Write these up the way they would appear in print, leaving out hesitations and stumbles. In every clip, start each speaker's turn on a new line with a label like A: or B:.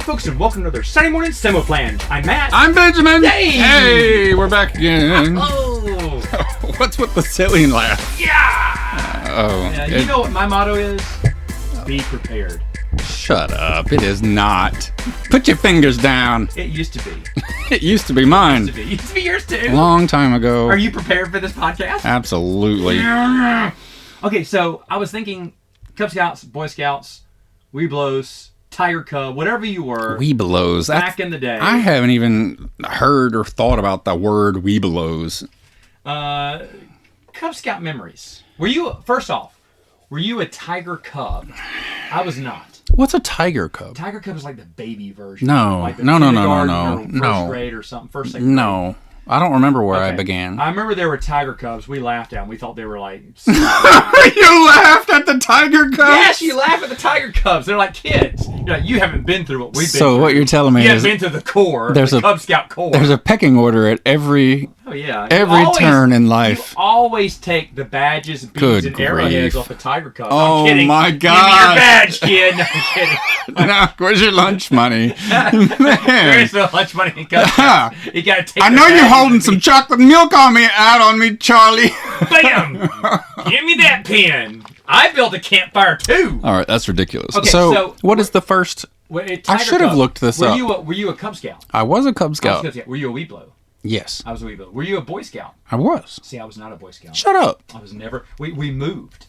A: folks, and welcome to another Sunday morning Samoflange. I'm Matt.
B: I'm Benjamin.
A: Hey,
B: we're back again.
A: Oh,
B: What's with the silly laugh?
A: Yeah. You know what my motto is? Be prepared.
B: Shut up. It is not. Put your fingers down.
A: It used to be.
B: It used to be mine.
A: It used to be yours too.
B: Long time ago.
A: Are you prepared for this podcast?
B: Absolutely.
A: Okay, so I was thinking Cub Scouts, Boy Scouts, Weeblos, Tiger Cub, whatever you were.
B: Weebelows.
A: Back in the day.
B: I haven't even heard or thought about the word Weebelows.
A: Cub Scout memories. First off, were you a Tiger Cub? I was not.
B: What's a Tiger Cub?
A: Tiger Cub is like the baby version.
B: No.
A: Like the
B: No.
A: First grade or something. First, second grade.
B: No. I don't remember where I began.
A: I remember there were Tiger Cubs. We laughed at them. We thought they were like...
B: You laughed at the Tiger Cubs?
A: Yes, you laugh at the Tiger Cubs. They're like kids. You're like, you haven't been through what we've been through.
B: So what you're telling me
A: you
B: is...
A: haven't been to the core, the Cub Scout core.
B: There's a pecking order at every turn in life.
A: You always take the badges, beads, and arrowheads off the Tiger Cubs.
B: Oh,
A: I'm kidding.
B: my
A: God.
B: God.
A: Give me your badge, kid. No, I'm kidding.
B: Now, where's your lunch money?
A: There
B: Man.
A: is no lunch money in Cub Scouts. You gotta take
B: I know you're holding some chocolate milk out on me, Charlie.
A: Bam! Give me that pen. I built a campfire too.
B: All right, that's ridiculous.
A: Okay,
B: so what is the first... I should have looked this up.
A: Were you a Cub Scout?
B: I was a Cub Scout.
A: Were you a Weeblo?
B: Yes.
A: I was a Weeblo. Were you a Boy Scout?
B: I was.
A: See, I was not a Boy Scout.
B: Shut up.
A: I was never... We moved.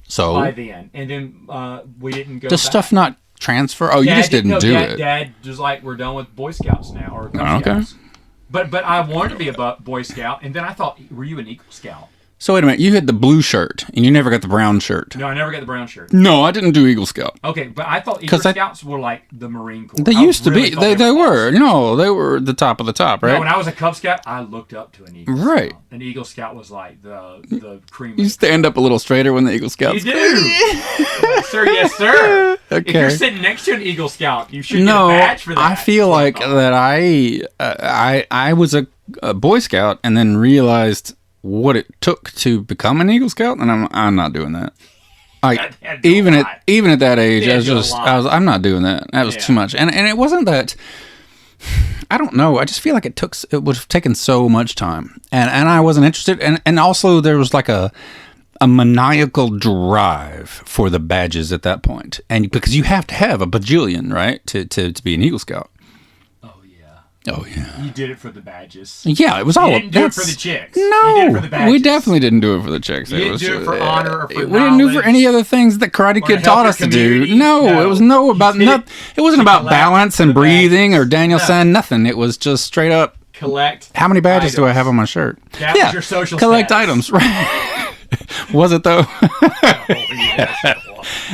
B: So?
A: By then. And then we didn't go
B: Does
A: back.
B: Stuff not transfer? Oh, you just didn't do it.
A: Dad was like, we're done with Boy Scouts now. Or Cub Scouts. But I wanted to be a Boy Scout, and then I thought, were you an Eagle Scout?
B: So wait a minute, you had the blue shirt, and you never got the brown shirt.
A: No, I never got the brown shirt.
B: No, I didn't do Eagle Scout.
A: Okay, but I thought Eagle Scouts were like the Marine Corps.
B: They used to be. They were. No, they were the top of the top, right?
A: No, when I was a Cub Scout, I looked up to an Eagle Scout.
B: Right.
A: An Eagle Scout was like the cream.
B: You stand up a little straighter when the Eagle Scouts.
A: You do. Yes, sir. Yes, sir.
B: Okay.
A: If you're sitting next to an Eagle Scout, you should get a badge for that.
B: I feel like that I was a Boy Scout and then realized what it took to become an Eagle Scout, and I'm not doing that. Like even at that age, I'm not doing that. That was too much, and it wasn't that. I don't know. I just feel like it would have taken so much time, and I wasn't interested, and also there was like a maniacal drive for the badges at that point, and because you have to have a bajillion, right, to be an Eagle Scout. Oh yeah.
A: You did it for the badges.
B: Yeah, it was all.
A: You didn't do it for the chicks.
B: No,
A: you did it for the badges.
B: We definitely didn't do it for the chicks.
A: You didn't do it for honor or for knowledge.
B: We didn't do it for any other things that Karate Kid taught us to do. No, it was It wasn't about balance and breathing or Daniel San. Nothing. It was just straight up
A: collect.
B: How many badges do I have on my shirt?
A: That was your social
B: collect
A: status.
B: items. Right? Was it though?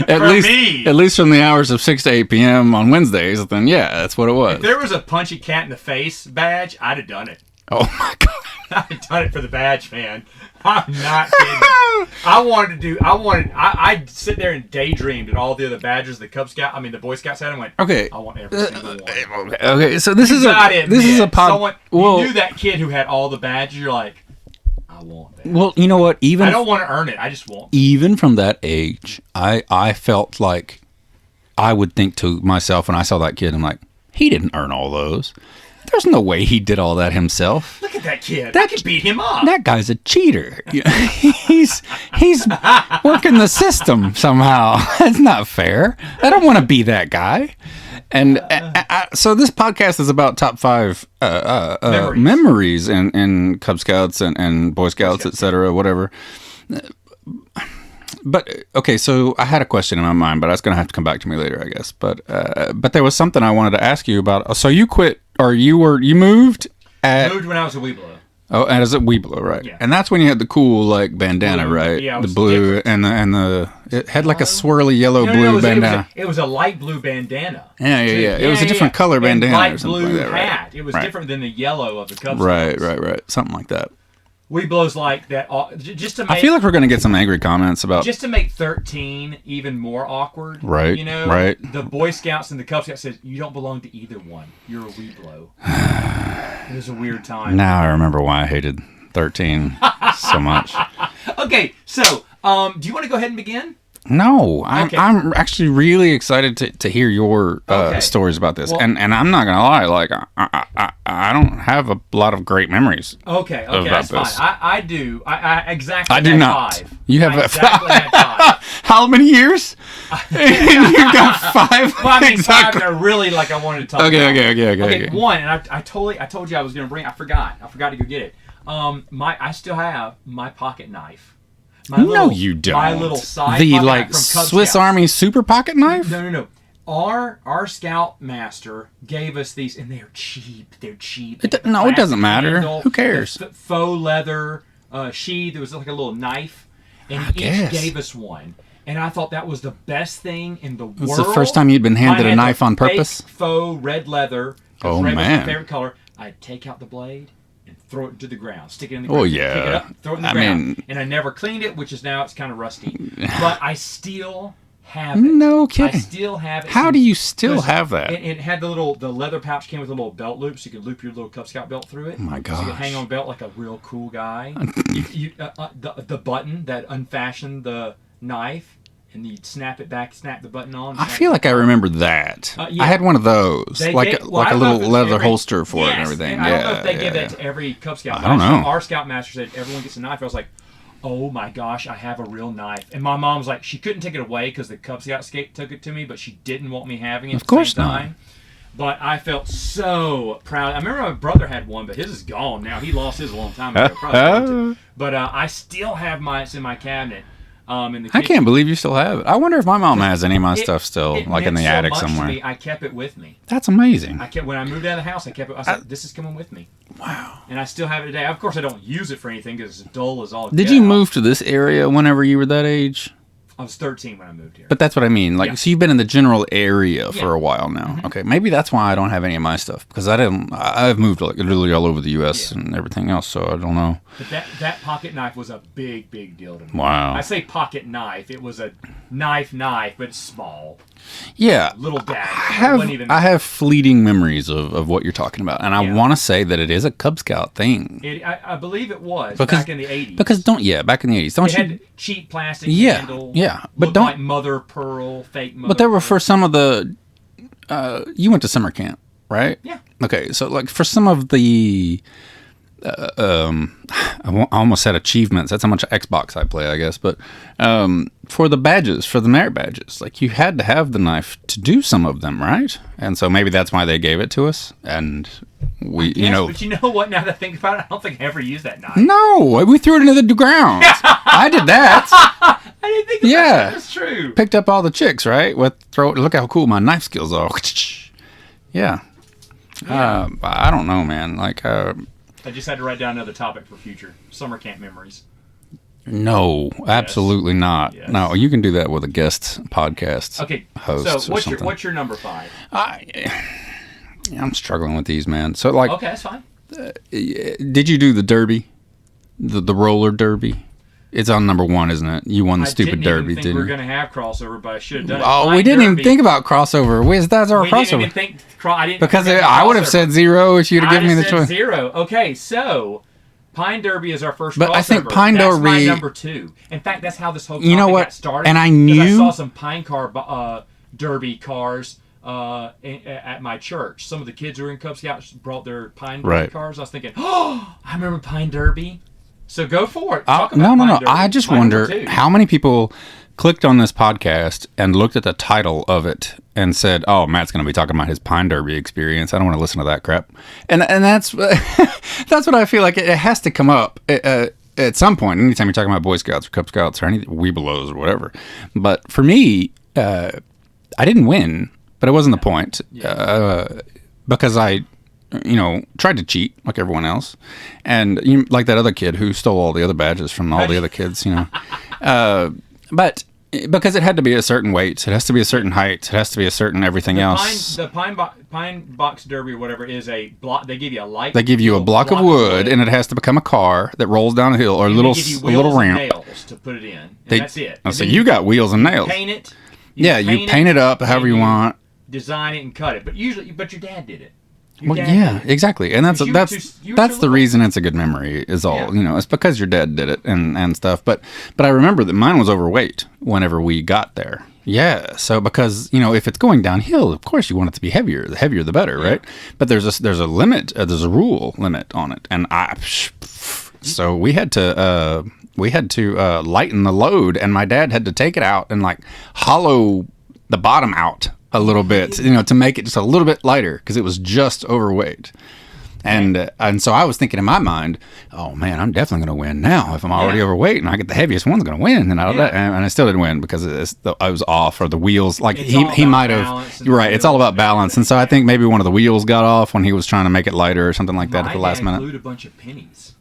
B: At least from the hours of 6 to 8 p.m. on Wednesdays, then yeah, that's what it was.
A: If there was a punch a cat in the face badge, I'd have done it.
B: Oh my God.
A: I'd have done it for the badge, man. I'm not kidding. I'd sit there and daydreamed at all the other badges the Boy Scouts had and went,
B: okay.
A: I want every single one.
B: Okay, so this is a pod.
A: You knew that kid who had all the badges, you're like, I want that.
B: Well, you know what?
A: I don't want to earn it. I just want.
B: Even from that age, I felt like I would think to myself when I saw that kid, I'm like, he didn't earn all those. There's no way he did all that himself.
A: Look at that kid. I could beat him up.
B: That guy's a cheater. He's working the system somehow. That's not fair. I don't want to be that guy. And so this podcast is about top 5 memories in Cub Scouts and Boy Scouts, etc., whatever. But okay, so I had a question in my mind, but that's going to have to come back to me later, I guess. But there was something I wanted to ask you about. So you quit, or you moved?
A: Moved when I was a Weeblo.
B: Oh, and as a Weeblo, right? Yeah. And that's when you had the cool like bandana, right?
A: Yeah,
B: the blue
A: different.
B: It had like a swirly yellow blue bandana.
A: It was a light blue bandana.
B: Yeah. It was a different color bandana
A: light
B: or something
A: blue
B: like that, right?
A: hat. It was different than the yellow of the Cub
B: Scouts.
A: Right.
B: Something like that.
A: Weeblos like that just to make.
B: I feel like we're going to get some angry comments about.
A: Just to make 13 even more awkward.
B: Right.
A: You know.
B: Right.
A: The Boy Scouts and the Cub Scouts said you don't belong to either one. You're a Weeblo. It was a weird time.
B: Now I remember why I hated 13 so much.
A: Okay, so do you want to go ahead and begin?
B: No,
A: Okay.
B: I'm actually really excited to hear your stories about this,
A: Well,
B: and I'm not gonna lie, like I don't have a lot of great memories.
A: Okay,
B: about
A: that's
B: this.
A: fine. I do. I exactly.
B: I do
A: had
B: not.
A: 5.
B: You have
A: I exactly had 5.
B: How many years? You've got 5.
A: Well, I mean,
B: exactly.
A: 5 that are really like I wanted to talk
B: Okay,
A: about.
B: okay.
A: One, and I told you I was gonna bring. I forgot to go get it. I still have my pocket knife.
B: No, you don't.
A: My little side
B: the
A: pocket
B: like
A: knife from Cub
B: Swiss
A: Scouts.
B: Army super pocket knife.
A: No. Our scoutmaster gave us these, and they're cheap. They're cheap.
B: It
A: Plastic
B: doesn't matter.
A: handle,
B: Who cares?
A: the faux leather sheath. There was like a little knife, and he each gave us one. And I thought that was the best thing in the world.
B: It's the first time you'd been handed
A: Mine
B: a
A: had
B: knife
A: the
B: on purpose?
A: fake faux red leather. 'Cause
B: Oh,
A: red was
B: man.
A: my favorite color. I'd take out the blade and throw it into the ground. Stick it in the
B: Oh,
A: ground.
B: yeah.
A: Pick it up, throw it in the
B: I
A: ground.
B: mean-
A: And I never cleaned it, which is now it's kind of rusty. But I still have it.
B: No kidding.
A: I still have it.
B: How do you still
A: Because
B: have that?
A: It had the leather pouch came with a little belt loop, so you could loop your little Cub Scout belt through it.
B: Oh, my
A: So you could
B: gosh.
A: hang on a belt like a real cool guy. The button that unfastened the knife, and you'd snap it back, snap the button on.
B: I feel like I remember that.
A: Yeah.
B: I had one of those,
A: They
B: like
A: gave-
B: a
A: well, I don't know
B: little
A: if it's
B: leather
A: every-
B: holster for it and
A: Yes,
B: everything.
A: I
B: yeah,
A: don't know if they
B: yeah,
A: give
B: yeah.
A: that to every Cub Scout.
B: I don't know.
A: Our Scoutmaster said everyone gets a knife. I was like, oh my gosh, I have a real knife. And my mom was like, she couldn't take it away because the Cub Scout took it to me, but she didn't want me having it
B: Of
A: at the
B: course
A: same
B: not.
A: time. But I felt so proud. I remember my brother had one, but his is gone now. He lost his a long time ago. Probably gone too. But I still have mine. It's in my cabinet. In the
B: I
A: kitchen.
B: can't believe you still have it. I wonder if my mom has any of my stuff still,
A: It
B: like in
A: meant
B: the
A: so
B: attic
A: much to
B: somewhere.
A: me, I kept it with me.
B: That's amazing.
A: When I moved out of the house, I kept it. I was like, this is coming with me.
B: Wow.
A: And I still have it today. Of course, I don't use it for anything because it's dull as all.
B: Did
A: get
B: you
A: out.
B: move to this area whenever you were that age?
A: I was 13 when I moved here.
B: But that's what I mean. Like,
A: Yeah.
B: so you've been in the general area
A: Yeah.
B: for a while now. Okay, maybe that's why I don't have any of my stuff because I've moved like literally all over the U.S. and everything else, so I don't know.
A: But that pocket knife was a big deal to me.
B: Wow.
A: I say pocket knife. It was a knife, but it's small.
B: Yeah,
A: Little dagger.
B: I have fleeting memories of what you're talking about, and I
A: Yeah.
B: want to say that it is a Cub Scout thing.
A: I believe it was
B: Because-
A: back in the 80s.
B: Because back in the 80s, don't
A: it
B: you?
A: had cheap plastic
B: Yeah,
A: handle.
B: yeah, but
A: looked
B: don't-
A: like mother of pearl, fake mother.
B: But there were
A: of pearl.
B: for some of the. You went to summer camp, right?
A: Yeah.
B: Okay, so like for some of the. I almost said achievements. That's how much Xbox I play, I guess. But for the badges, for the merit badges, like you had to have the knife to do some of them, right? And so maybe that's why they gave it to us. And we,
A: Yes, but you know what? Now that I think about it, I don't think I ever used that knife.
B: No, we threw it into the ground. I did that.
A: I didn't think about
B: Yeah.
A: that. That's true.
B: Picked up all the chicks, right? Look how cool my knife skills are. Yeah. I don't know, man. Like,
A: I just had to write down another topic for future summer camp memories.
B: no, absolutely not.
A: Yes.
B: No, you can do that with a guest podcast
A: Okay,
B: host
A: so
B: or something.
A: what's your number 5?
B: I'm struggling with these, man. So, like,
A: Okay, that's fine.
B: did you do the derby? The roller derby? It's on number 1, isn't it? You won the stupid
A: I
B: derby,
A: didn't even think
B: didn't
A: we were
B: you?
A: going to have crossover, but I should have done it.
B: Oh, we
A: Pine
B: didn't even
A: Derby.
B: think about crossover. That's our
A: We didn't
B: crossover.
A: even think. I didn't
B: Because
A: forget the
B: I would have
A: crossover.
B: said 0 if you'd have given me the
A: I'd have
B: choice.
A: said 0. Okay, so Pine Derby is our first
B: But
A: crossover.
B: I think Pine
A: That's my
B: Derby-
A: number 2. In fact, that's how this whole
B: You know
A: topic
B: what?
A: got started.
B: And I
A: 'cause
B: knew-
A: I saw some Pine car Derby cars at my church. Some of the kids who were in Cub Scouts brought their Pine Derby
B: Right.
A: cars. I was thinking, oh, I remember Pine Derby. So go for it.
B: No.
A: Talk about Pine Derby.
B: I just
A: My number
B: wonder
A: 2.
B: how many people clicked on this podcast and looked at the title of it and said, "Oh, Matt's going to be talking about his Pine Derby experience. I don't want to listen to that crap." And that's that's what I feel like. It has to come up at some point. Anytime you're talking about Boy Scouts or Cub Scouts or any Webelos or whatever. But for me, I didn't win, but it wasn't the point because I. Tried to cheat like everyone else, and like that other kid who stole all the other badges from all the other kids. But because it had to be a certain weight, it has to be a certain height, it has to be a certain everything else.
A: The Pine Box Derby or whatever is a block. They give you a light.
B: They give you a block of wood, and it has to become a car that rolls down a hill or a
A: and
B: little
A: they give you
B: a little
A: wheels and
B: ramp.
A: nails to put it in. And
B: They-
A: that's it.
B: Oh,
A: And
B: so
A: then
B: you got wheels and nails.
A: paint it.
B: You paint it up however
A: and
B: you want.
A: Design it and cut it. But your dad did it.
B: Well, yeah, exactly, and that's the reason it's a good memory. Is all it's because your dad did it and stuff. But I remember that mine was overweight whenever we got there. Yeah, so because if it's going downhill, of course you want it to be heavier. The heavier, the better, right? But there's a limit. There's a rule limit on it, and so we had to lighten the load, and my dad had to take it out and like hollow the bottom out a little bit, to make it just a little bit lighter because it was just overweight. And so I was thinking in my mind, oh man, I'm definitely going to win now if I'm already overweight and I get the heaviest one's going to win. And I still didn't win because I was off, or the wheels. Like he might have. You're right. It's all about balance. And so I think maybe one of the wheels got off when he was trying to make it lighter or something like that at the last minute.
A: Glued a bunch of pennies.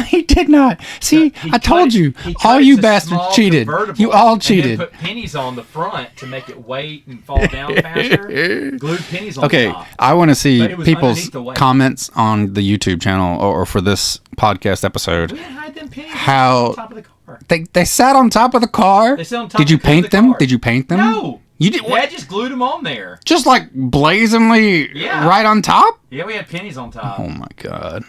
B: He did not. See, I told you, all you bastards cheated. You all cheated.
A: And then put pennies on the front to make it weight and fall down faster. Glued pennies on the top.
B: Okay, I want to see people's comments on the YouTube channel or for this podcast episode.
A: We didn't hide them pennies on top of the car.
B: They sat on top of the car?
A: They sat on top
B: Did you paint them? Did you paint them?
A: No.
B: You did.
A: Dad just glued them on there.
B: Just like blazingly right on top?
A: Yeah, we had pennies on top.
B: Oh my God.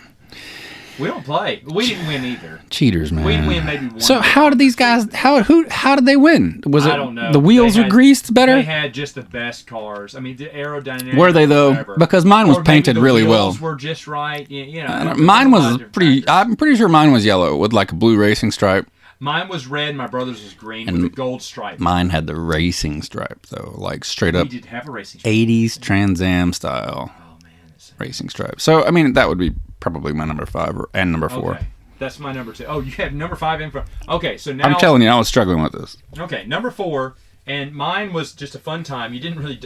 A: We don't play. We didn't win either.
B: Cheaters, man.
A: We win maybe one.
B: So how did these guys? How did they win?
A: I don't know.
B: The wheels were greased better?
A: They had just the best cars. I mean, the aerodynamics.
B: Were they though? Whatever. Because mine was painted really well.
A: The wheels were just right.
B: Mine was pretty. I'm pretty sure mine was yellow with like a blue racing stripe.
A: Mine was red. My brother's was green with a gold stripe.
B: Mine had the racing stripe though, like straight up.
A: We did have a racing stripe.
B: 80s Trans Am style.
A: Oh man,
B: racing stripe. So I mean that would be probably my number 5 and number 4.
A: Okay. That's my number 2. Oh, you have number 5 in front. Okay, so now
B: I'm telling you, I was struggling with this.
A: Okay, number 4, and mine was just a fun time. You didn't really.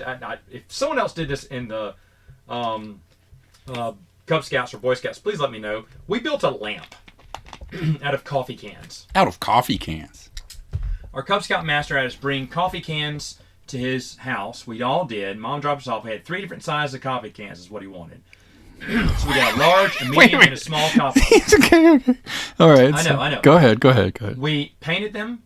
A: If someone else did this in the Cub Scouts or Boy Scouts, please let me know. We built a lamp out of coffee cans.
B: Out of coffee cans.
A: Our Cub Scout master had us bring coffee cans to his house. We all did. Mom dropped us off. We had 3 different sizes of coffee cans. Is what he wanted. So we got a large, a medium, and a small coffee.
B: Okay. All right.
A: I know.
B: Go ahead.
A: We painted them,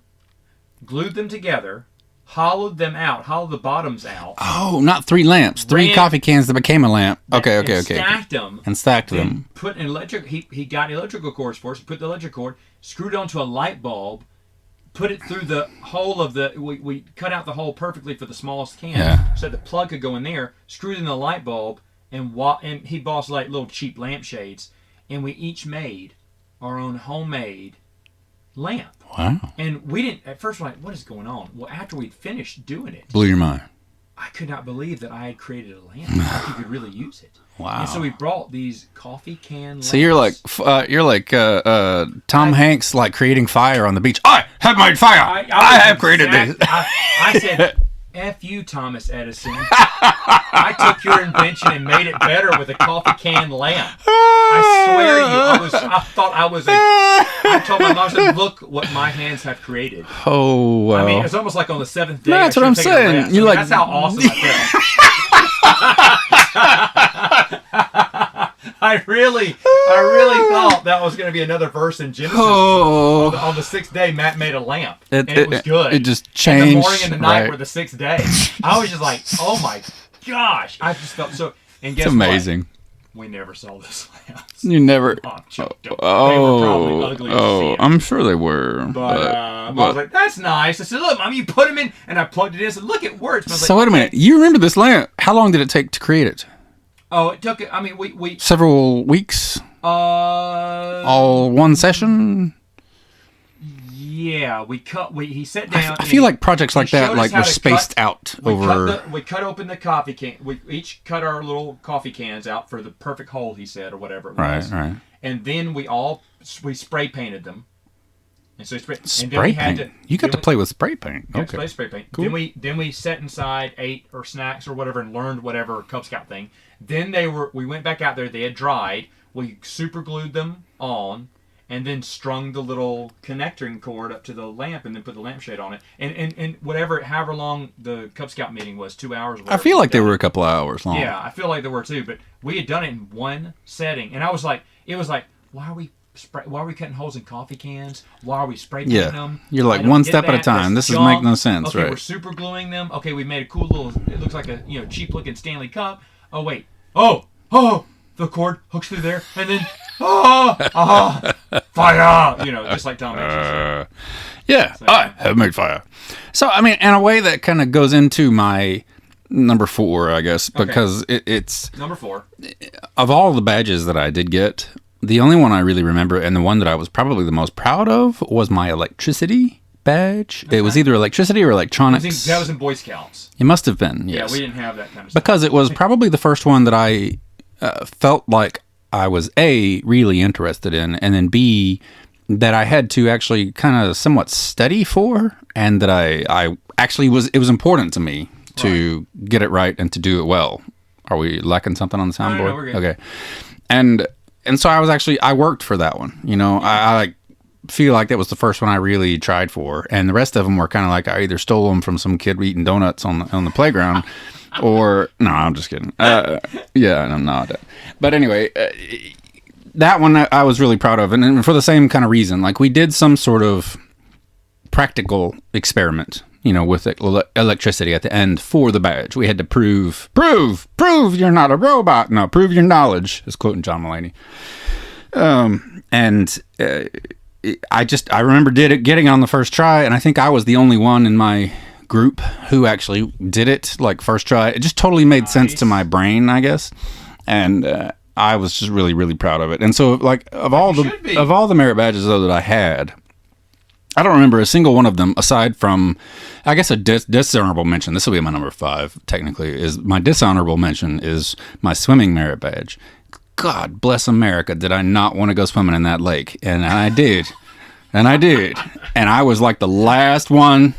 A: glued them together, hollowed them out, hollowed the bottoms out.
B: Oh, not 3 lamps. 3 coffee cans that became a lamp. Okay.
A: Stacked them.
B: And stacked them.
A: Put an electric. He got electrical cords for us. Put the electric cord, screwed it onto a light bulb, put it through the hole of the. We cut out the hole perfectly for the smallest can, so the plug could go in there. Screwed in the light bulb. And he bought like little cheap lampshades, and we each made our own homemade lamp.
B: Wow!
A: And we didn't at first. We're like, what is going on? Well, after we'd finished doing it,
B: blew your mind.
A: I could not believe that I had created a lamp. Like you could really use it.
B: Wow!
A: And so we brought these coffee can lamps.
B: So you're like Tom Hanks, like creating fire on the beach. I have made fire. I have created this.
A: I said. F you, Thomas Edison. I took your invention and made it better with a coffee can lamp. I swear to you, I told my mom, I said, look what my hands have created.
B: Oh, wow.
A: I mean, it was almost like on the 7th day.
B: That's what I'm saying.
A: That's how awesome I felt. I really thought that was going to be another verse in Genesis. On the 6th day, Matt made a lamp, and it was good.
B: It just changed.
A: And the morning and the night were the 6th day. I was just like, oh my gosh! I just felt so. And guess
B: it's amazing.
A: What? We never saw this lamps.
B: You never.
A: They were probably ugly to see.
B: I'm sure they were.
A: But I was like, that's nice. I said, look, Mom, you put them in, and I plugged it in. I said, look, it works.
B: So wait a minute. You remember this lamp? How long did it take to create it?
A: Oh, it took. I mean, we
B: several weeks. All one session.
A: Yeah, he sat down.
B: I feel like projects like that were spaced out over.
A: We cut open the coffee can. We each cut our little coffee cans out for the perfect hole, he said, or whatever it was.
B: Right.
A: And then we spray painted them. And so
B: spray paint. You got to play with spray paint. Okay.
A: Spray paint.
B: Cool.
A: Then we sat inside, ate or snacks or whatever, and learned whatever Cub Scout thing. Then we went back out there. They had dried. We super glued them on, and then strung the little connecting cord up to the lamp, and then put the lampshade on it. And however long the Cub Scout meeting was, 2 hours.
B: I feel like they were a couple of hours long.
A: Yeah, I feel like they were too. But we had done it in one setting, and I was like, why are we cutting holes in coffee cans? Why are we spray painting them?
B: You're like one step at a time. This is make no sense,
A: okay,
B: right?
A: We're super gluing them. Okay, we made a cool little. It looks like a cheap looking Stanley cup. Oh wait. Oh, oh, the cord hooks through there, and then fire, just like Tom Hanks.
B: Yeah, so, I have made fire. So, I mean, in a way that kind of goes into my number 4, I guess, because it's...
A: Number 4.
B: Of all the badges that I did get, the only one I really remember, and the one that I was probably the most proud of, was my electricity badge. Okay. It was either electricity or electronics.
A: That was in Boy Scouts.
B: It must have been, yes.
A: Yeah, we didn't have that kind of stuff.
B: Because it was probably the first one that I felt like I was, A, really interested in, and then B, that I had to actually kind of somewhat study for, and that I actually it was important to me to get it right and to do it well. Are we lacking something on the soundboard?
A: No, we're good.
B: Okay. And so I worked for that one. I feel like that was the first one I really tried for, and the rest of them were kind of like I either stole them from some kid eating donuts on the playground, or no, I'm just kidding. Yeah, I'm not. But anyway, that one I was really proud of, and for the same kind of reason. Like, we did some sort of practical experiment, with electricity at the end for the badge. We had to prove you're not a robot. No, prove your knowledge, is quoting John Mulaney. I remember getting on the first try, and I think I was the only one in my group who actually did it, like, first try. It just totally made sense to my brain, I guess. And I was just really, really proud of it. And so, like, of all the merit badges, though, that I had, I don't remember a single one of them, aside from, I guess, a dishonorable mention. This will be my number 5, technically. Is my dishonorable mention is my swimming merit badge. God bless America, did I not want to go swimming in that lake? And I did. And I was like the last one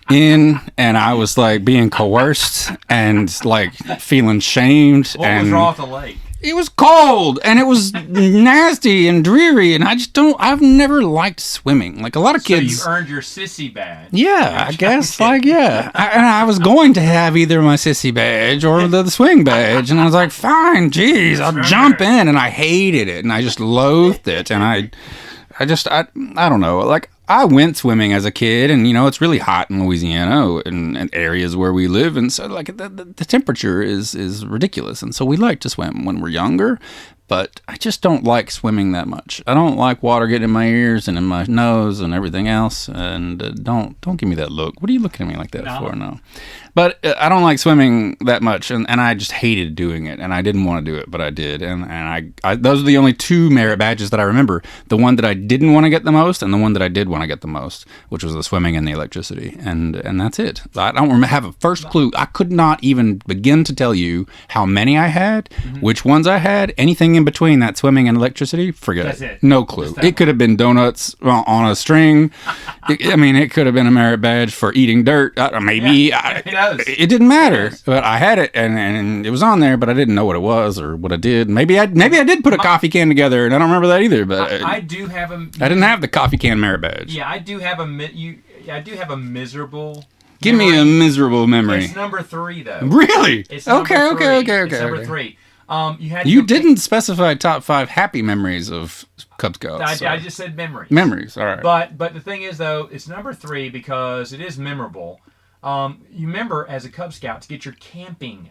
B: in, and I was like being coerced and like feeling shamed.
A: What was wrong with the lake?
B: It was cold, and it was nasty and dreary, and I've never liked swimming. Like, a lot of kids...
A: So you earned your sissy badge.
B: Yeah, I guess, yeah. I was going to have either my sissy badge or the swing badge, and I was like, fine, geez, I'll jump in, and I hated it, and I just loathed it, and I don't know, like, I went swimming as a kid, and, it's really hot in Louisiana and areas where we live, and so, like, the temperature is ridiculous, and so we like to swim when we're younger, but I just don't like swimming that much. I don't like water getting in my ears and in my nose and everything else, and don't give me that look. What are you looking at me like that for? No. But I don't like swimming that much, and I just hated doing it, and I didn't want to do it, but I did, and I those are the only 2 merit badges that I remember. The one that I didn't want to get the most, and the one that I did want to get the most, which was the swimming and the electricity, and that's it. I don't have a first clue. I could not even begin to tell you how many I had, which ones I had, anything in between that swimming and electricity, forget
A: That's
B: it. No clue. It could have been donuts on a string. It could have been a merit badge for eating dirt. Maybe. Yeah. It didn't matter, but I had it, and it was on there, but I didn't know what it was or what I did. Maybe I did put a coffee can together, and I don't remember that either. But
A: I do have a.
B: I didn't have the coffee can merit badge.
A: Yeah, I do have a miserable.
B: Give me a miserable memory.
A: It's number 3 though.
B: Really?
A: It's
B: okay.
A: It's number 3.
B: You didn't specify top 5 happy memories of Cub Scouts.
A: I just said memories.
B: Memories, all right.
A: But the thing is, though, it's number 3 because it is memorable. You remember, as a Cub Scout, to get your camping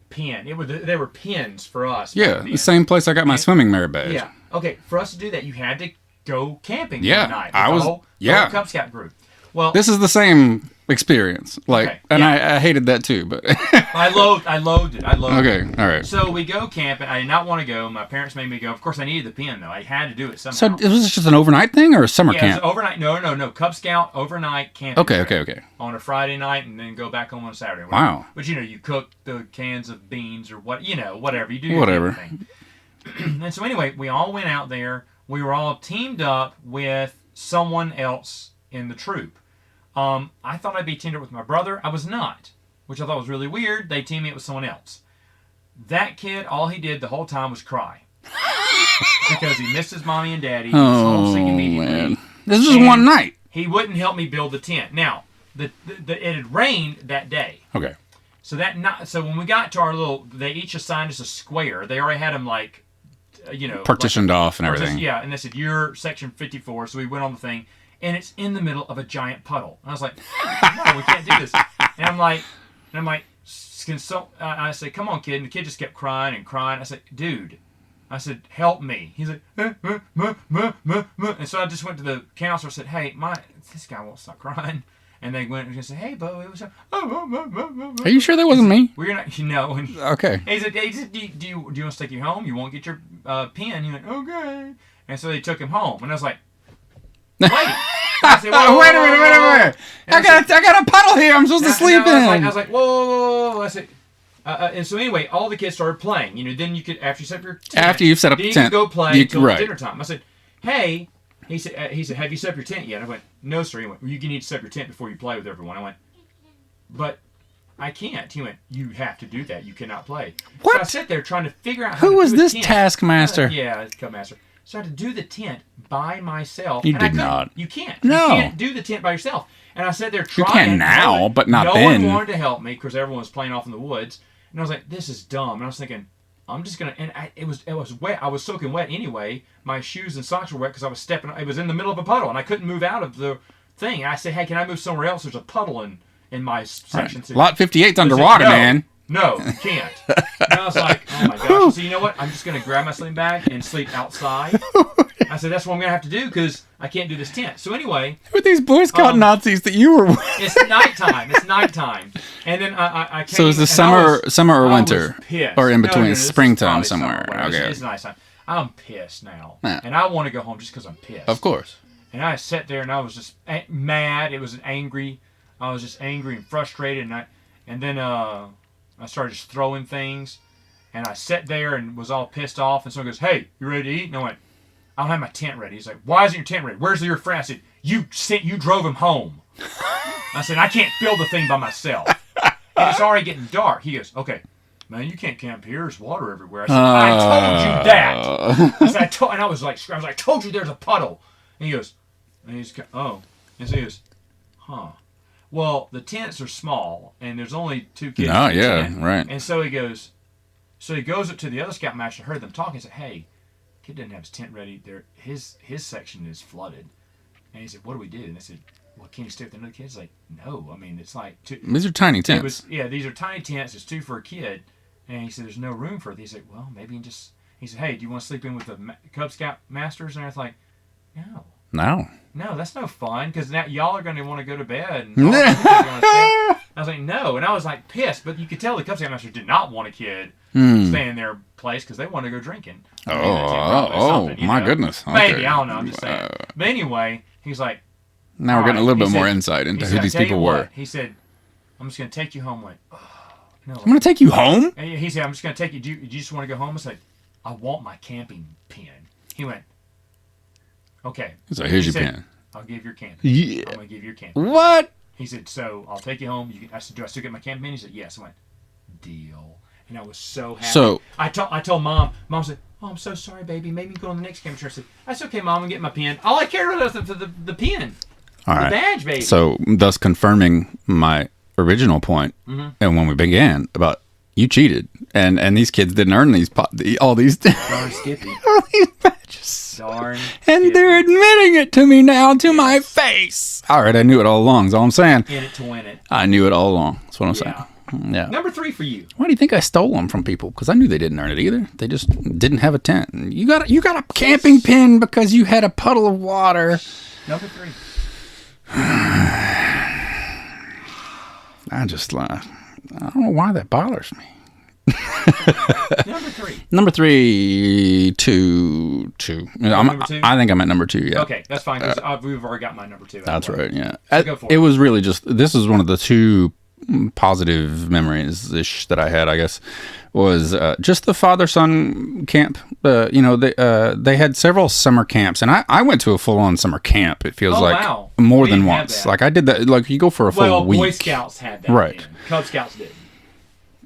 A: pin. They were pins for us.
B: Yeah, the same place I got my swimming merit badge.
A: Yeah. Okay, for us to do that, you had to go camping
B: one
A: night.
B: I was.
A: The whole Cub Scout group. Well,
B: this is the same experience. I hated that too, but
A: I loathed it.
B: Okay, all right.
A: So we go camping. I did not want to go. My parents made me go. Of course, I needed the pin though. I had to do it somehow.
B: So was this just an overnight thing or a summer camp?
A: It was overnight. No. Cub Scout overnight camping.
B: Okay.
A: On a Friday night and then go back home on a Saturday.
B: Wow.
A: But you cook the cans of beans or whatever you do.
B: Whatever.
A: And so anyway, we all went out there. We were all teamed up with someone else in the troop. I thought I'd be teamed up with my brother. I was not, which I thought was really weird. They teamed me up with someone else. That kid, all he did the whole time was cry. Because he missed his mommy and daddy. He was homesick immediately. Man.
B: This was one night.
A: He wouldn't help me build the tent. Now, it had rained that day.
B: Okay.
A: So when we got to our they each assigned us a square. They already had them
B: partitioned off and everything.
A: Yeah, and they said, you're section 54. So we went on the thing. And it's in the middle of a giant puddle. And I was like, no, we can't do this. And I'm like, I said, come on, kid. And the kid just kept crying and crying. I said, dude. I said, help me. He's like, and so I just went to the counselor and said, hey, this guy won't stop crying. And they went and said, hey, Bo, it was.
B: Are you sure that wasn't me?
A: We're not, no.
B: Okay.
A: He said, do you want us to take you home? You won't get your pen. He went, okay. And so they took him home. And I was like, wait. I said,
B: wait a minute. I got a puddle here. I'm supposed to sleep in.
A: I was like, whoa. I said, and so anyway, all the kids started playing. Then you could, after you set up your tent.
B: After you've set up the tent.
A: You could go play until dinner time. I said, hey. He said, have you set up your tent yet? I went, no, sir. He went, you need to set up your tent before you play with everyone. I went, but I can't. He went, you have to do that. You cannot play.
B: What?
A: So I sat there trying to figure out how to
B: do
A: do
B: was this
A: tent.
B: taskmaster?
A: Yeah, it's Cubmaster. So I had to do the tent by myself.
B: You did not.
A: You can't.
B: No.
A: You can't do the tent by yourself. And I sat there trying.
B: You can now, but not then.
A: No one wanted to help me because everyone was playing off in the woods. And I was like, this is dumb. And I was thinking, I'm just gonna. And it was wet. I was soaking wet anyway. My shoes and socks were wet because I was stepping. It was in the middle of a puddle, and I couldn't move out of the thing. And I said, "Hey, can I move somewhere else? There's a puddle in my section."
B: Right. Lot 58's underwater, man.
A: No, you can't. And I was like, oh my gosh. So you know what? I'm just going to grab my sleeping bag and sleep outside. I said, that's what I'm going to have to do because I can't do this tent. So anyway.
B: Who are these Boy Scout Nazis that you were with?
A: It's nighttime. And then I came.
B: So is this summer or winter?
A: I was pissed.
B: Or in between,
A: no,
B: springtime somewhere. Okay.
A: It's nighttime. I'm pissed now.
B: Yeah.
A: And I want to go home just because I'm pissed.
B: Of course.
A: And I sat there and I was just mad. It was angry. I was just angry and frustrated. And then I started just throwing things. And I sat there and was all pissed off. And someone goes, hey, you ready to eat? And I went, I don't have my tent ready. He's like, why isn't your tent ready? Where's your friend? I said, you drove him home. I said, I can't build the thing by myself. And it's already getting dark. He goes, okay, man, you can't camp here. There's water everywhere. I said, I told you that. I said, and I was like, I told you there's a puddle. And he goes, oh. And so he goes, huh. Well, the tents are small, and there's only 2 kids.
B: Oh, yeah, right.
A: And so he goes up to the other scoutmaster, heard them talking, and said, hey, kid doesn't have his tent ready. His section is flooded. And he said, what do we do? And they said, well, can you stay with another kid? He's like, no. I mean, it's like 2.
B: These are tiny tents.
A: These are tiny tents. It's 2 for a kid. And he said, there's no room for it. He said, well, maybe he said, hey, do you want to sleep in with the Cub Scout masters? And I was like, no, that's no fun because now y'all are going to want to go to bed. And I was like, no. And I was like pissed. But you could tell the Cub Scout masters did not want a kid staying in their place because they wanted to go drinking.
B: My goodness. Okay.
A: Maybe. I don't know. I'm just saying. But anyway, he's like.
B: Now we're getting a little bit more insight into who these people were.
A: He said, I'm just going to take you home. I went, no.
B: I'm going to take you home?
A: He said, I'm just going to take you. Do you just want to go home? I said, I want my camping pen. He went, okay.
B: So here's your pen.
A: I'll give your camping.
B: Yeah.
A: I'm going to give you your camping.
B: What?
A: He said, so I'll take you home. I said, do I still get my camping pen? He said, yes. I went, deal. And I was so happy.
B: So
A: I told Mom. Mom said, oh, I'm so sorry, baby. Maybe you go on the next camping trip. I said, that's okay, Mom. I'm getting my pen. All I cared about was the pen.
B: All right.
A: The badge, baby.
B: So thus confirming my original point, and when we began about you cheated, and these kids didn't earn all these
A: Darn Skippy.
B: all these badges.
A: Darn.
B: And
A: Skippy.
B: they're admitting it to me now, to my face. All right, I knew it all along. Is all I'm saying.
A: In it to win it.
B: I knew it all along. That's what I'm saying. Yeah.
A: Number 3 for you.
B: Why do you think I stole them from people? Because I knew they didn't earn it either. They just didn't have a tent. You got a camping pin because you had a puddle of water.
A: Number 3.
B: I don't know why that bothers me.
A: Number 3.
B: Number 3, 2.
A: Number 2?
B: I think I'm at number 2. Yeah.
A: Okay, that's fine because we've already got my number 2.
B: That's right. Yeah.
A: So go for it.
B: It was really just. This is one of the 2 positive memories that I had. I guess was just the father-son camp. They had several summer camps, and I went to a full-on summer camp. It feels more than once. Like I did that. Like you go for a full week.
A: Boy Scouts had that.
B: Right.
A: Then. Cub Scouts did.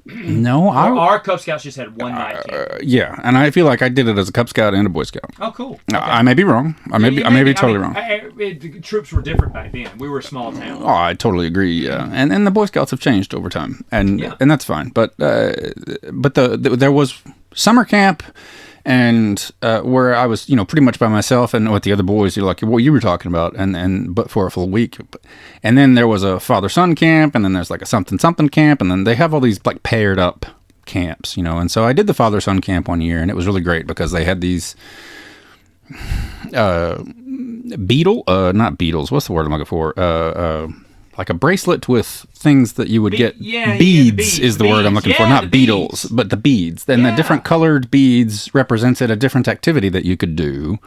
B: No,
A: our Cub Scouts just had one night camp.
B: Yeah, and I feel like I did it as a Cub Scout and a Boy Scout.
A: Oh, cool. Okay.
B: I may be wrong. I may be totally wrong.
A: The troops were different back then. We were a small town.
B: Oh, I totally agree. Yeah, and the Boy Scouts have changed over time, and that's fine. But there was summer camp, and where I was, pretty much by myself, and with the other boys, you're like what you were talking about, and but for a full week, and then there was a father-son camp, and then there's like a something camp, and then they have all these like paired up camps, and so I did the father-son camp one year, and it was really great because they had these not beetles, what's the word I'm looking for, like a bracelet with things that you would get. Beads is the word I'm looking for. Not beetles, but the beads. And the different colored beads represented a different activity that you could do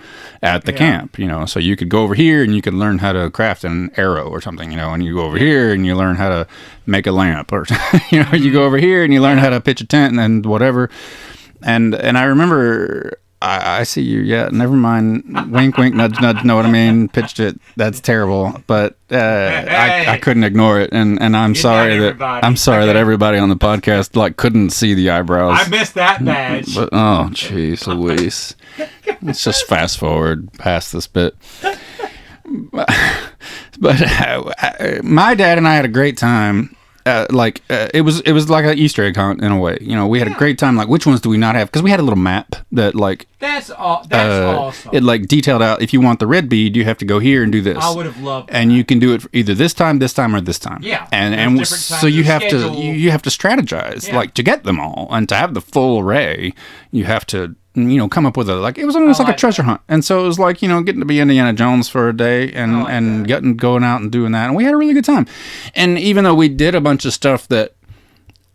B: at the camp. So you could go over here and you could learn how to craft an arrow or something. And you go over here and you learn how to make a lamp, or you go over here and you learn how to pitch a tent and whatever. And I remember. I see you. Yeah, never mind. Wink, wink, nudge, nudge. Know what I mean? Pitched it. That's terrible. But I couldn't ignore it, and I'm sorry that everybody on the podcast couldn't see the eyebrows.
A: I missed that badge.
B: But oh, jeez, Luis. Let's just fast forward past this bit. But my dad and I had a great time. It was like an Easter egg hunt in a way. We had a great time. Like, which ones do we not have? Because we had a little map that
A: that's awesome.
B: It detailed out. If you want the red bead, you have to go here and do this.
A: I would have loved that.
B: And you can do it for either this time, or this time.
A: Yeah.
B: And so you have to strategize to get them all, and to have the full array. You have to come up with it was almost like a treasure hunt. And so it was getting to be Indiana Jones for a day and going out and doing that. And we had a really good time. And even though we did a bunch of stuff that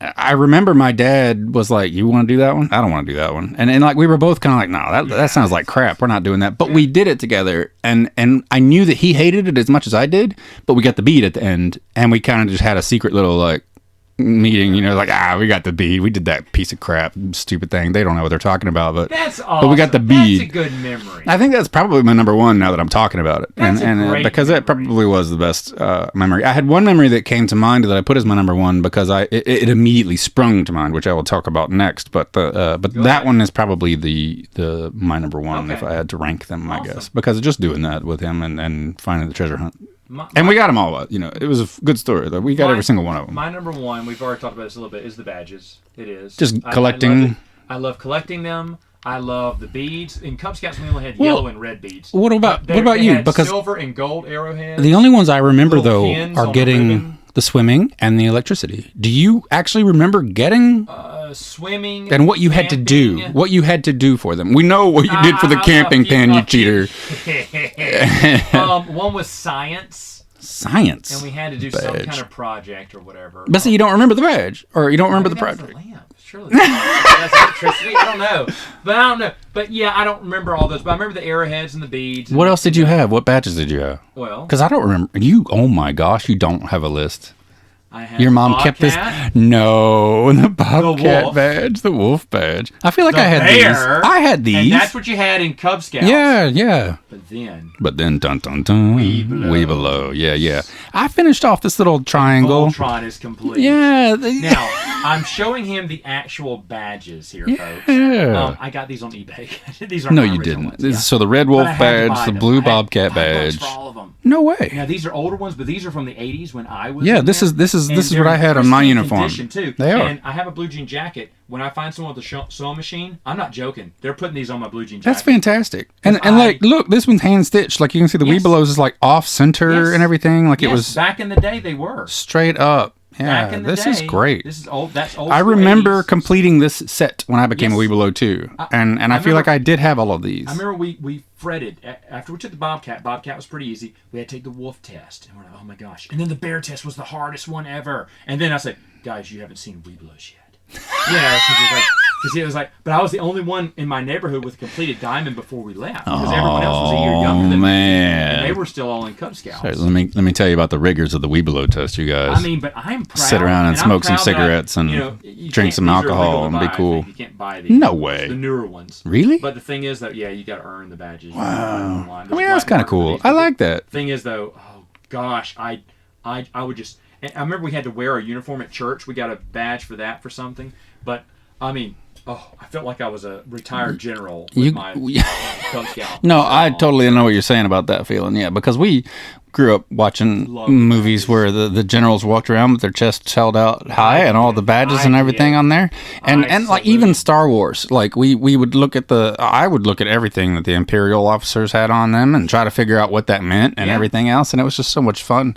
B: I remember my dad was like, you want to do that one? I don't want to do that one. And we were both kind of like, no, that sounds like crap. We're not doing that. But we did it together. And I knew that he hated it as much as I did, but we got the bead at the end. And we kind of just had a secret little meeting, we got the bead. We did that piece of crap, stupid thing. They don't know what they're talking about, but
A: that's awesome.
B: But we got the bead.
A: That's a good memory.
B: I think that's probably my number one now that I'm talking about it,
A: that's
B: and because it probably was the best memory. I had one memory that came to mind that I put as my number one because it immediately sprung to mind, which I will talk about next. But that one is probably the my number one if I had to rank them, I guess, because just doing that with him and finding the treasure hunt. And we got them all. It was a good story. We got every single one of them.
A: My number one, we've already talked about this a little bit, is the badges. It is.
B: Just collecting.
A: I love collecting them. I love the beads. In Cub Scouts, we only had yellow and red beads.
B: What about you? Because
A: silver and gold arrowheads.
B: The only ones I remember, though, are getting the swimming and the electricity. Do you actually remember getting...
A: swimming
B: and what you had to do for them? We know what you did for the camping pan, you cheater.
A: One was science,
B: and
A: we had to do some kind of project or whatever.
B: But see, you don't remember the badge, or you don't remember the project.
A: The lamp. Surely that's electricity. I don't know. But yeah, I don't remember all those. But I remember the arrowheads and the beads.
B: What else did you have? What badges did you have?
A: Well,
B: because I don't remember. Oh my gosh, you don't have a list.
A: Your
B: mom kept this? No, the bobcat badge, the wolf badge. I feel like I had these. I had these.
A: And that's what you had in Cub Scouts.
B: Yeah.
A: But then,
B: dun dun dun. Way below. Yeah. I finished off this little triangle.
A: Voltron is complete.
B: Yeah.
A: Now, I'm showing him the actual badges here, folks. I got these on eBay. These are
B: you didn't. Ones, So the red wolf badge, the blue bobcat badge.
A: For all of them.
B: No way.
A: Now these are older ones, but these are from the 80s when I was.
B: Yeah, this is what I had on my uniform.
A: Too.
B: They are.
A: And I have a blue jean jacket. When I find someone with a sewing machine, I'm not joking. They're putting these on my blue jean jacket.
B: That's fantastic. And look, this one's hand stitched. Like you can see the Webelos is off center and everything. It was
A: back in the day. They were
B: straight up. Yeah, this is great.
A: This is old. That's old.
B: I remember completing this set when I became a Weebelo too, and I feel like I did have all of these.
A: I remember we fretted after we took the Bobcat. Bobcat was pretty easy. We had to take the wolf test, and we're like, oh my gosh! And then the bear test was the hardest one ever. And then I said, guys, you haven't seen Webelos yet. Because it was like, but I was the only one in my neighborhood with a completed diamond before we left. Because everyone else was a year younger than me. And they were still all in Cub Scouts.
B: Sorry, let me tell you about the rigors of the Weebelo test, you guys.
A: I mean, but I'm proud.
B: Sit around and smoke some cigarettes and drink some alcohol and be cool.
A: You can't buy these.
B: No way.
A: The newer ones.
B: Really?
A: But the thing is, though, you got to earn the badges.
B: Wow. I mean, that's kind of cool. I like that.
A: Thing is, though, oh gosh, I would just. I remember we had to wear our uniform at church. We got a badge for that for something. But I mean, I felt like I was a retired general with my Cub Scout.
B: No, I totally know what you're saying about that feeling. Yeah, because grew up watching movies where the generals walked around with their chests held out high and all the badges and everything on there. And like even Star Wars, like we would look at I would look at everything that the Imperial officers had on them and try to figure out what that meant and everything else. And it was just so much fun.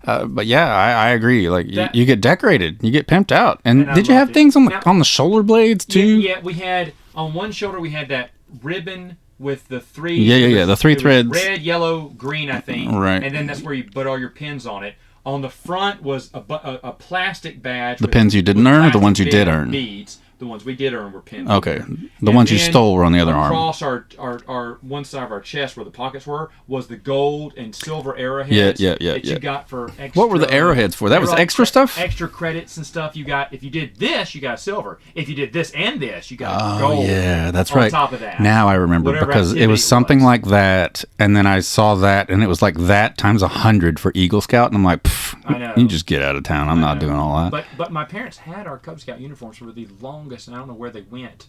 B: But yeah, I agree. Like you get decorated, you get pimped out. And did you have things on the shoulder blades too?
A: Yeah, we had on one shoulder we had that ribbon with the three.
B: The three threads.
A: Red, yellow, green, I think.
B: Right.
A: And then that's where you put all your pins on it. On the front was a plastic badge.
B: The pins you didn't earn, or the ones you did earn?
A: Beads. The ones we did earn were pins.
B: Okay. The ones you stole were on the other arm.
A: Across our one side of our chest where the pockets were was the gold and silver arrowheads that you got for extra.
B: What were the arrowheads for? That was extra stuff?
A: Extra credits and stuff. You got, if you did this, you got silver. If you did this and this, you got gold.
B: Oh, yeah, that's
A: on
B: right.
A: top of that.
B: Now I remember because it was something like that, and then I saw that, and it was like that times 100 for Eagle Scout, and I'm like,
A: I know.
B: You just get out of town. I'm not doing all that.
A: But my parents had our Cub Scout uniforms for the longest, and I don't know where they went.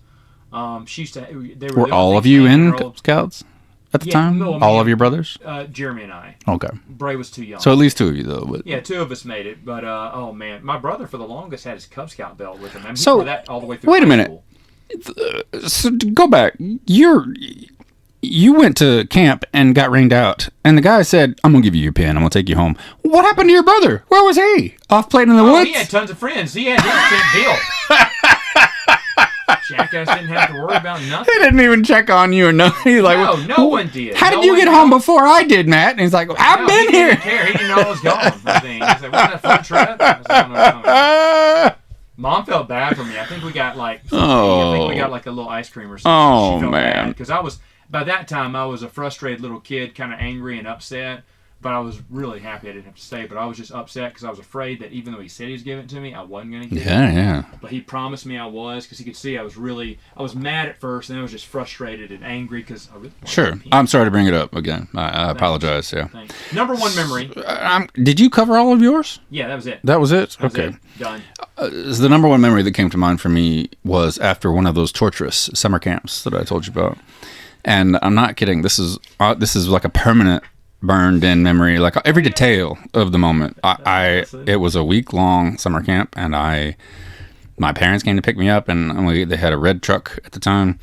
A: She used to. Were
B: all of you in Cub Scouts at the time?
A: No,
B: all of your brothers?
A: Jeremy and I.
B: Okay.
A: Bray was too young.
B: So at least 2 of you, though. But.
A: Yeah, 2 of us made it. But, oh, man. My brother, for the longest, had his Cub Scout belt with him. I mean, he wore that all the way through
B: wait a minute. So go back. You went to camp and got rained out, and the guy said, I'm going to give you your pin. I'm going to take you home. What happened to your brother? Where was he? Off playing in the woods?
A: He had tons of friends. He had his deal. Jackass didn't have to worry about nothing.
B: He didn't even check on you or nothing. Like,
A: no one did.
B: How did you get home before I did, Matt? And he's like, I've been here.
A: He didn't care. He didn't know I was gone. I think. He's like, wasn't that a fun trip? I was like, no. Mom felt bad for me. I think we got like a little ice cream or something.
B: Oh,
A: she felt
B: man.
A: Because by that time, I was a frustrated little kid, kind of angry and upset. But I was really happy I didn't have to stay. But I was just upset because I was afraid that even though he said he was giving it to me, I wasn't going to get it.
B: Yeah.
A: But he promised me I was, because he could see I was mad at first, and then I was just frustrated and angry because I really
B: Sure. I'm sorry to bring it up again. I apologize. Yeah.
A: Thanks. Number one memory.
B: Did you cover all of yours?
A: Yeah, that was it.
B: That was it?
A: That was
B: okay.
A: it. Done.
B: The number one memory that came to mind for me was after one of those torturous summer camps that I told you about. And I'm not kidding. This is like a permanent burned in memory, like every detail of the moment. It was a week-long summer camp, and my parents came to pick me up, and they had a red truck at the time,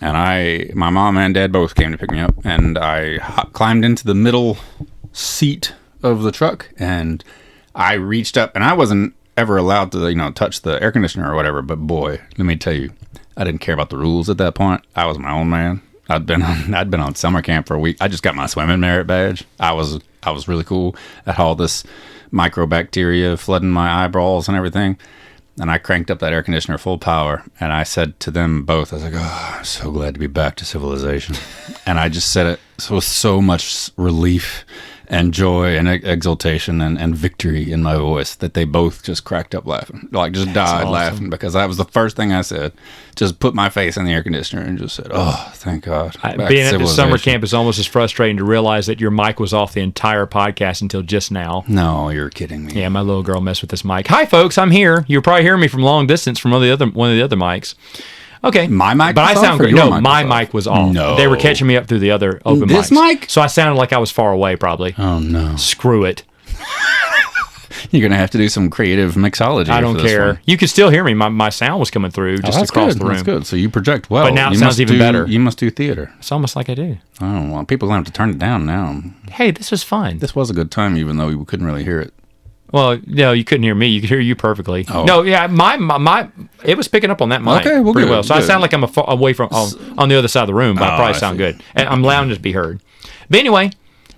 B: and my mom and dad both came to pick me up, and I climbed into the middle seat of the truck, and I reached up, and I wasn't ever allowed to touch the air conditioner or whatever, but boy, let me tell you, I didn't care about the rules at that point. I was my own man. I'd been on summer camp for a week. I just got my swimming merit badge. I was really cool. I had all this microbacteria flooding my eyeballs and everything. And I cranked up that air conditioner full power. And I said to them both, I was like, oh, I'm so glad to be back to civilization. And I just said it with so much relief and joy and exultation and victory in my voice that they both just cracked up laughing. Like, just died laughing, because that was the first thing I said. Just put my face in the air conditioner and just said, oh, thank God.
C: Being at the summer camp is almost as frustrating to realize that your mic was off the entire podcast until just now.
B: No, you're kidding me.
C: Yeah, my little girl messed with this mic. Hi, folks, I'm here. You're probably hearing me from long distance from one of the other mics. Okay.
B: My mic
C: but
B: was
C: I sound
B: off,
C: great.
B: or
C: No, my mic was off.
B: No.
C: They were catching me up through the other open
B: This
C: mics.
B: mic?
C: So I sounded like I was far away, probably.
B: Oh, no.
C: Screw it.
B: You're going to have to do some creative mixology.
C: I don't care. You could still hear me. My sound was coming through just across the room.
B: That's good. So you project well.
C: But now it sounds even better.
B: You must do theater.
C: It's almost like I do.
B: Oh, well, people going to have to turn it down now.
C: Hey, this was fun.
B: This was a good time, even though we couldn't really hear it.
C: Well, no, you couldn't hear me. You could hear you perfectly.
B: Oh.
C: No, yeah, my it was picking up on that mic
B: well,
C: pretty
B: good,
C: well. So
B: good.
C: I sound like I'm away from on the other side of the room, but I probably sound good. And I'm loud enough to be heard. But anyway,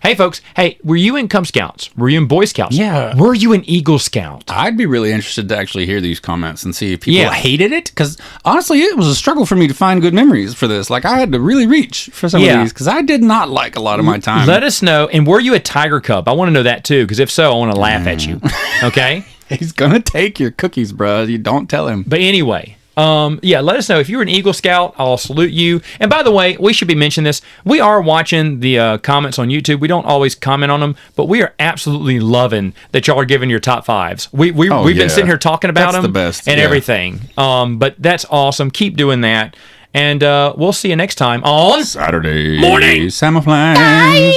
C: hey, folks. Hey, were you in Cub Scouts? Were you in Boy Scouts?
B: Yeah.
C: Were you an Eagle Scout?
B: I'd be really interested to actually hear these comments and see if people hated it. Because honestly, it was a struggle for me to find good memories for this. Like, I had to really reach for some of these because I did not like a lot of my time.
C: Let us know. And were you a Tiger Cub? I want to know that too, because if so, I want to laugh at you. Okay?
B: He's going to take your cookies, bro. You don't tell him.
C: But anyway, let us know. If you're an Eagle Scout, I'll salute you. And by the way, we should be mentioning this. We are watching the comments on YouTube. We don't always comment on them, but we are absolutely loving that y'all are giving your top fives. We've been sitting here talking about them
B: the best.
C: and everything. But that's awesome. Keep doing that. And we'll see you next time on
B: Saturday
C: morning
B: Samoflange.